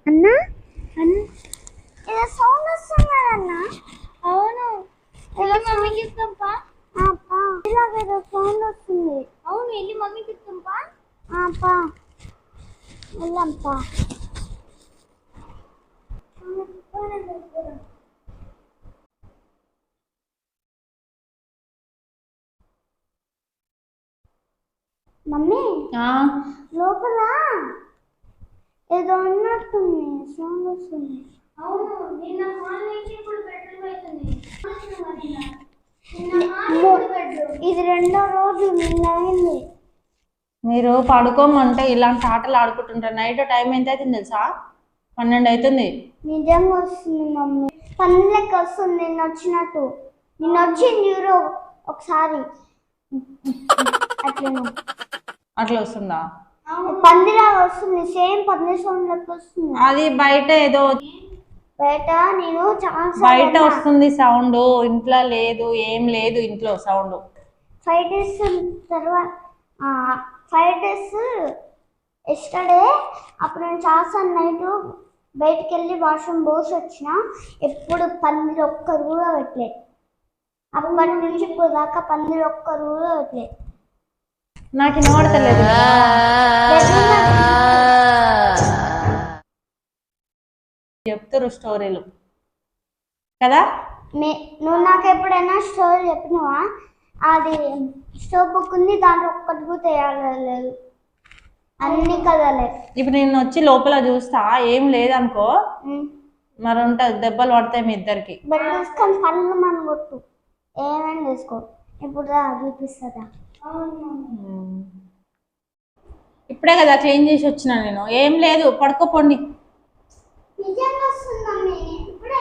అన్నా ఏదో సౌండ్ వస్తుంది అన్నా. అవును, మమ్మీకి ఇస్తాంపా. ఇలాగేదో సౌండ్ వస్తుంది. అవును, వెళ్ళి మమ్మీకి ఇస్తాంపా. వెళ్ళంపా. మమ్మీ లోపల ఏదో ఉన్నట్టుంది, సౌండ్ వస్తుంది. అవును, నిన్న హాల్ నుంచి ఇప్పుడు బెడ్రూమ్ అవుతుంది. ఇది రెండో రోజు, నిన్న అయింది. మీరు పడుకోమంటే ఇలాంటి ఆటలు ఆడుకుంటుంటారు. నైట్ టైం ఎంత అవుతుంది తెలుసా? 12 అవుతుంది. నిజంగా వస్తుంది మమ్మీ, పనులకి వస్తుంది. నిన్న వచ్చినట్టు, నిన్న వచ్చింది చూడు ఒకసారి, అట్లా వస్తుందా? పందిలాగా వస్తుంది, సేమ్ పంది సౌండ్ లెక్క వస్తుంది. అది బయట ఏదో బయట నేను బయట వస్తుంది సౌండ్, ఇంట్లో లేదు, ఏం లేదు ఇంట్లో సౌండ్. 5 days తర్వాత 5 days ఎస్టర్డే అప్పుడు నేను చాలాసార్లు నైట్ బయటికి వెళ్ళి వాష్రూమ్ పోసి వచ్చిన. ఎప్పుడు పందిరి ఒక్కరు కూడా పెట్టలేదు. అప్పటి నుంచి ఇప్పుడు దాకా పందిరి ఒక్కరు కూడా పెట్టలేదు. నాకు వినబడతలేదు చెప్తారు స్టోరీలు కదా. నువ్వు నాకు ఎప్పుడైనా స్టోరీ చెప్పినవా? అది స్టోర్ బుక్ ఉంది, దాంట్లో ఒక్కటి కూడా తయారలేదు, అన్ని కదలే. ఇప్పుడు నేను వచ్చి లోపల చూస్తా, ఏం లేదనుకో మరి ఉంటుంది, దెబ్బలు పడతాయి మీ ఇద్దరికి. తీసుకొని పనులు మనం కొట్టు, ఏమైనా చేసుకో. ఇప్పుడు చూపిస్తుందా? ఇప్పుడే కదా క్లీన్ చేసి వచ్చినా నేను. ఏం లేదు, పడుకోపోండి. నిజంగా వస్తుందమ్మీ, ఇప్పుడే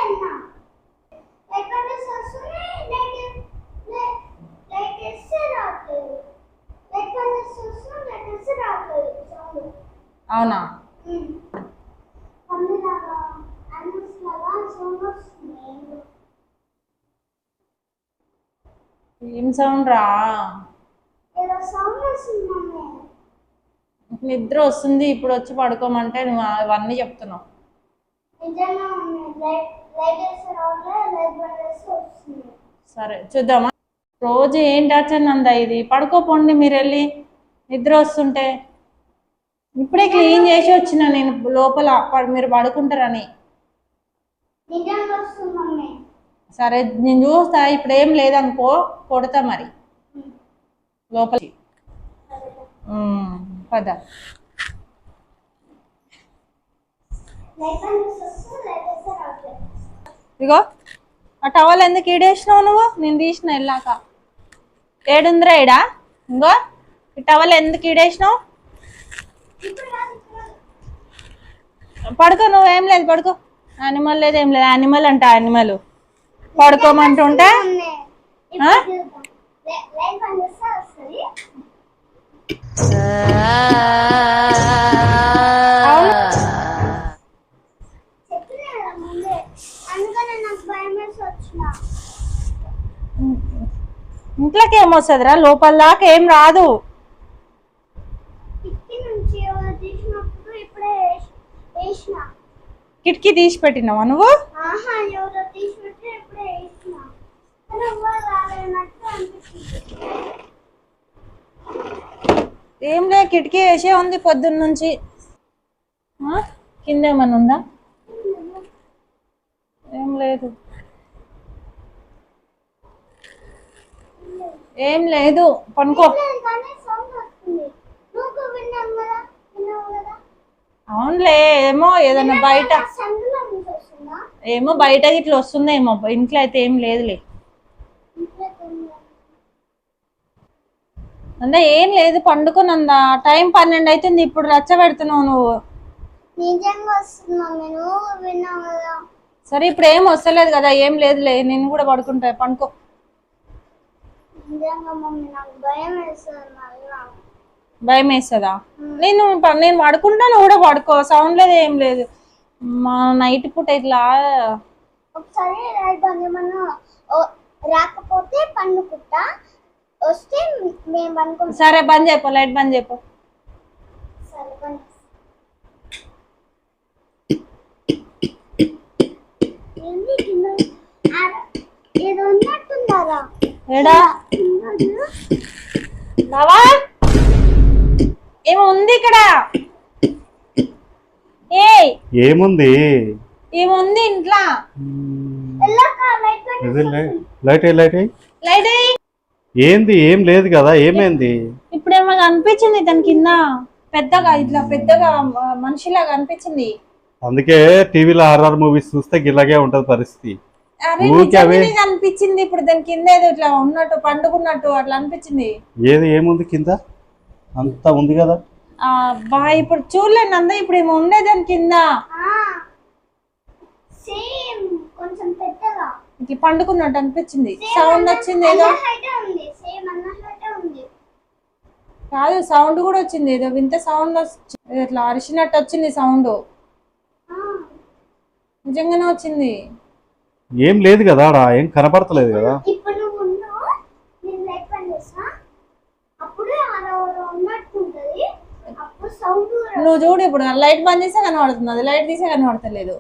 అవునా? ఏం సౌండ్ రా? నిద్ర వస్తుంది, ఇప్పుడు వచ్చి పడుకోమంటే నువ్వు అవన్నీ చెప్తున్నావు. సరే చూద్దామా. రోజు ఏం టార్చర్ నందా ఇది? పడుకోపోండి మీరు వెళ్ళి, నిద్ర వస్తుంటే. ఇప్పుడే క్లీన్ చేసి వచ్చిన నేను లోపల, మీరు పడుకుంటారని. సరే నేను చూస్తా, ఇప్పుడు ఏం లేదనుకో కొడతా మరి లోపలికి. పద. ఇగో ఆ టవల్ ఎందుకు ఈడేసినావు నువ్వు? నేను తీసిన వెళ్ళాక. ఏడుందిరా ఈడా? ఇంకో ఈ టవల్ ఎందుకు ఈడేసినావు? పడుకో, నువ్వేం లేదు పడుకో. యానిమల్ లేదు, ఏం లేదు. యానిమల్ అంట, యానిమల్ పడుకోమంటుంటే. ఇంట్లోకి ఏమొస్తుందిరా? లోపల దాకా ఏం రాదు. కిటికీ తీసి పెట్టినావా నువ్వు? ఏం లే, కిటికీ వేసే ఉంది పొద్దున్న నుంచి. కింద ఏమన్నా ఉందా? ఏం లేదు, ఏం లేదు. పనుకో. అవునులే, ఏమో ఏదన్నా బయట, ఏమో బయట ఇట్లా వస్తుందేమో, ఇంట్లో అయితే ఏం లేదులే. అంటే ఏం లేదు, పండుకున్నందా. టైం 12 అవుతుంది, ఇప్పుడు రచ్చ పెడుతున్నావు నువ్వు. సరే ఇప్పుడు ఏం వస్తలేదు కదా, ఏం లేదులే, నేను కూడా పడుకుంటా. పండుకో. భయం వేస్తుందా? నేను పడుకుంటాను కూడా, పడుకో. సౌండ్ లేదు, ఏం లేదు. మా నైట్ పూట ఇట్లా ఒకసారి రాకపోతే పండుకుంటా, వస్తే మేము అనుకుంటాం. సరే బంద్ చేయపో, లైట్ బంద్ చేయపో. సరే పని. ఏంది కింద ఏదో ఉన్నట్టుందారా? ఏడా బావా ఏమో ఉంది ఇక్కడ. ఏముంది? ఏముంది ఇంట్లో? లైట్ లైట్ ఏంది? ఏం లేదు కదా, ఏమైంది? ఇప్పుడేమో అనిపించింది దాని కింద పెద్దగా, ఇట్లా పెద్దగా మనిషిలాగా అనిపించింది. అందుకే టీవీలో హారర్ మూవీస్ చూస్తే గిలాగే ఉంటది పరిస్థితి. అనిపించింది ఇప్పుడు దాని కింద ఏదో ఇట్లా ఉన్నట్టు పండుకున్నట్టు అట్లా అనిపించింది. ఏముంది కింద? అంత ఉంది కదా. బా ఇప్పుడు చూడలేను అందా, ఇప్పుడు ఏమో ఉండే దాని కింద సేమ్ కొంచెం పెద్దగా ఇట్లా పండుకున్నట్టు అనిపించింది. సౌండ్ వచ్చింది ఏదో. కాదు, సౌండ్ కూడా వచ్చింది ఏదో వింత సౌండ్, ఇట్లా అరిచినట్టు వచ్చింది సౌండ్. నిజంగానే వచ్చింది. ఏం లేదు కదా, ఏం కనపడతలేదు కదా. నువ్వు చూడు, ఇప్పుడు లైట్ బంద్ చేస్తే కనబడుతుంది, అది లైట్ తీసే కనబడతలేదు.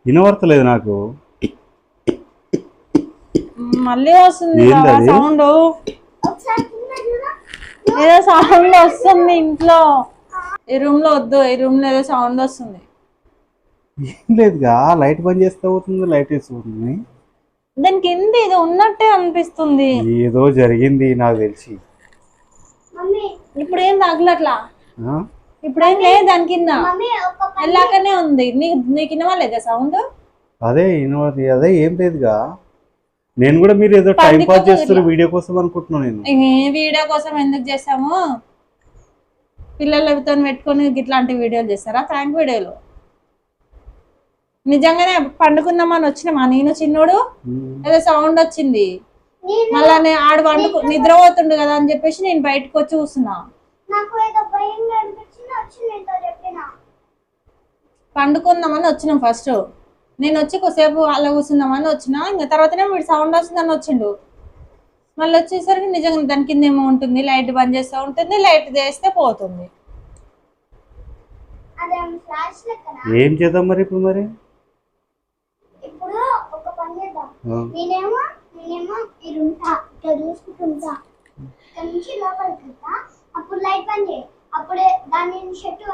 వినబడతలేదు నాకు. మళ్ళీ వస్తుంది సౌండ్, ఏదో సౌండ్ వస్తుంది ఇంట్లో. ఈ రూమ్ లో వద్దు, ఈ రూమ్ లో ఏదో సౌండ్ వస్తుంది. ఏం లేదుగా, లైట్ బంద్ చేస్తే అవుతుంది, లైట్ వేసుకుంటుంది. దాని కింద ఏదో ఉన్నట్టే అనిపిస్తుంది. ఏదో జరిగింది నాకు తెలిసి. ఇప్పుడు ఏం తగలట్లా, ఇప్పుడేం లేదు దాని కింద, ఎలాగనే ఉంది. నీకు వినవాలేదా సౌండ్? అదే అదే ఏం లేదుగా. నేను కూడా మీరు ఏదో టైం పాస్ చేస్తున్న వీడియో కోసం అనుకుంటున్నాను. నేను వీడియో కోసం ఎందుకు చేసాము, పిల్లలతో పెట్టుకొని ఇట్లాంటి వీడియోలు చేస్తారా? ప్రాంక్ వీడియోలు. నిజంగానే పండుకుందామని వచ్చినామా నేను చిన్నోడు, ఏదో సౌండ్ వచ్చింది. మళ్ళా నేను ఆడు నిద్రపోతుండు కదా అని చెప్పేసి నేను బయటకు వచ్చి కూర్చున్నా. పండుకుందామని వచ్చినాం ఫస్ట్. నేను వచ్చి కొద్దిసేపు అలా కూర్చుందామని వచ్చినా, ఇంకా తర్వాతనే వీడు సౌండ్ వస్తుందని వచ్చిండు. మళ్ళీ వచ్చేసరికి నిజంగా దాని కింద ఏమో ఉంటుంది, లైట్ బంద్ చేస్తూ ఉంటుంది, లైట్ చేస్తే పోతుంది. ఏం చేద్దాం మరి ఇప్పుడు? మరి ఇప్పుడు ఒక పని చేద్దాం. నేనేమో ఇరుంటా, ఇక్కడ చూసుకుంటా, ఇక్కడ నుంచి లోపలికి వెళ్తా. అప్పుడు లైట్ బంద్ చేయి, అప్పుడే దాని షర్టు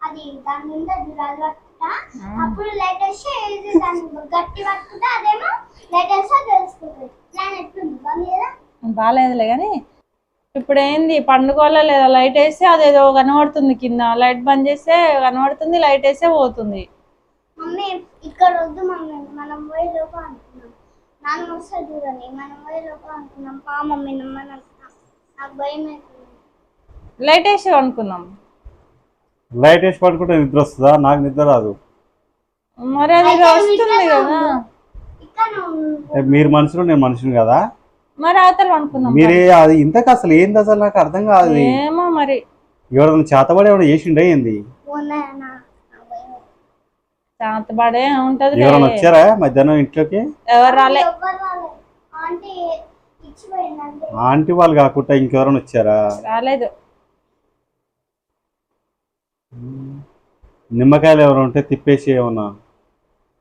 అది దాని మీద దురాలు పట్టుకుంటా. అప్పుడు లైట్ వేస్తే దాన్ని గట్టి పట్టుకుంటా, అదేమో లైట్ వేస్తే తెలుసుకుంటుంది. ప్లాన్ ఎట్లుంది? బాగా బాగాలేదులే కానీ ఇప్పుడు ఏంది, పండుకోవాలా లేదా? లైట్ వేస్తే అదేదో కనబడుతుంది కింద, లైట్ బంద్ చేస్తే కనబడుతుంది, లైట్ వేస్తే పోతుంది. మమ్మీ ఇక్కడ వద్దు మమ్మీ, మనం పోయి లోపల అనుకున్నాం. నాన్న వస్తే చూడండి, మనం పోయి లోపల అనుకున్నాం. పా మమ్మీ నమ్మని అనుకున్నాం, నాకు భయం అవుతుంది. లైట్ వేసి అనుకున్నాం. లైట్ వేసి పడుకుంటే నిద్ర వస్తుందా? నాకు నిద్ర రాదు. మరి అది వస్తుంది కదా. మీరు మనుషులు, నేను మనుషులు కదా. మరి అవతల అనుకున్నాం. మీరే అది ఇంతకు అసలు ఏంది, అసలు నాకు అర్థం కాదు. ఏమో మరి ఎవరైనా చేతబడి ఎవరైనా చేసిండే ఏంది? చేతబడే ఉంటది. ఎవరైనా వచ్చారా మధ్యాహ్నం ఇంట్లోకి? ఎవరు రాలే. ఆంటీ వాళ్ళు కాకుండా ఇంకెవరైనా వచ్చారా? రాలేదు. నిమ్మకాయలు ఎవరైనా ఉంటే తిప్పేసి ఏమన్నా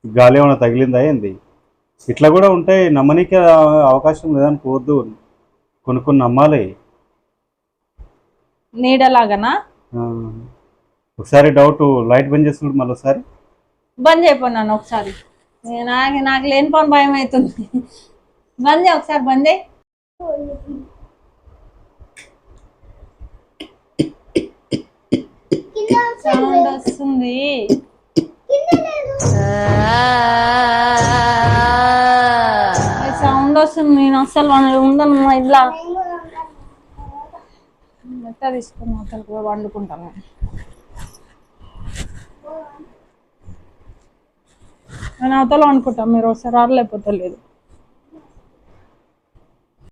గాలి ఏమైనా తగిలిందా ఏంది? ఇట్లా కూడా ఉంటే నమ్మనీకే అవకాశం లేదని పోవద్దు, కొన్ని నమ్మాలి. నీడలాగనా? ఒకసారి డౌట్, లైట్ బంద్ చేస్తున్నాడు, మళ్ళీ ఒకసారి బంద్ అయిపోయినాను. ఒకసారి నాకు లేని పని భయం అవుతుంది. బంద్ చేయి, ఒకసారి బంద్ చేయి. సౌండ్ వస్తుంది. సౌండ్ వస్తుంది, నేను అస్సలు ఉండను ఇట్లా. మెత్త తీసుకుని అసలు వండుకుంటాను. నేను అవతల అనుకుంటాను, మీరు ఒకసారి లేకపోతే లేదు.